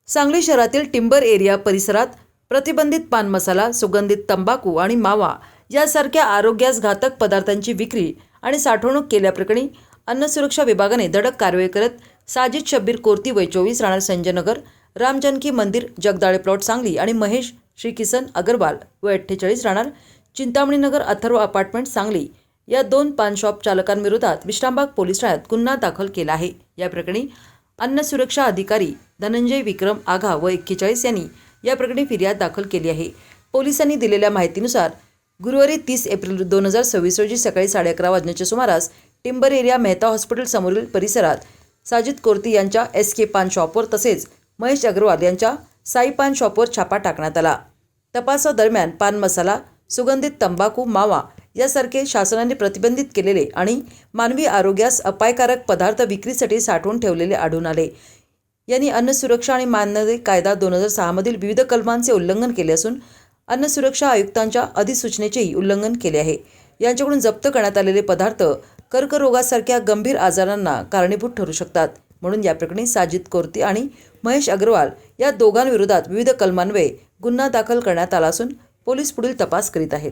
सांगली शहरातील timber area परिसरात प्रतिबंधित पान मसाला, सुगंधित तंबाखू आणि मावा यासारख्या आरोग्यास घातक पदार्थांची विक्री आणि साठवणूक केल्याप्रकरणी अन्न सुरक्षा विभागाने धडक कारवाई करत साजिद शब्बीर कोर्ती वय 24 राहणार संजयनगर, राम जानकी मंदिर जगदाळे प्लॉट सांगली आणि महेश श्रीकिसन अग्रवाल वय 48 राहणार चिंतामणीनगर अथर्व अपार्टमेंट सांगली या 2 पान शॉप चालकांविरोधात विश्रामबाग पोलीस ठाण्यात गुन्हा दाखल केला आहे। या प्रकरणी अन्न सुरक्षा अधिकारी धनंजय विक्रम आघा व 41 यांनी या प्रकरणी फिर्याद दाखल केली आहे। पोलिसांनी दिलेल्या माहितीनुसार गुरुवारी 30 एप्रिल 2026 रोजी सकाळी 11:30 वाजण्याच्या सुमारास टिंबर एरिया मेहता हॉस्पिटल समोरील परिसरात साजिद कोर्ती यांच्या SK पान शॉपवर तसेच महेश अग्रवाल यांच्या साई पान शॉपवर छापा टाकण्यात आला। तपासादरम्यान पान मसाला, सुगंधित तंबाखू, मावा यासारखे शासनाने प्रतिबंधित केलेले आणि मानवी आरोग्यास अपायकारक पदार्थ विक्रीसाठी साठवून ठेवलेले आढळून आले। यांनी अन्न सुरक्षा आणि मानक कायदा 2006 मधील विविध कलमांचे उल्लंघन केले असून अन्न सुरक्षा आयुक्तांच्या अधिसूचनेचेही उल्लंघन केले आहे। यांच्याकडून जप्त करण्यात आलेले पदार्थ कर्करोगासारख्या गंभीर आजारांना कारणीभूत ठरू शकतात, म्हणून या प्रकरणी साजिद कोर्ती आणि महेश अग्रवाल या दोघांविरोधात विविध कलमान्वये गुन्हा दाखल करण्यात आला असून पोलीस पुढील तपास करीत आहेत।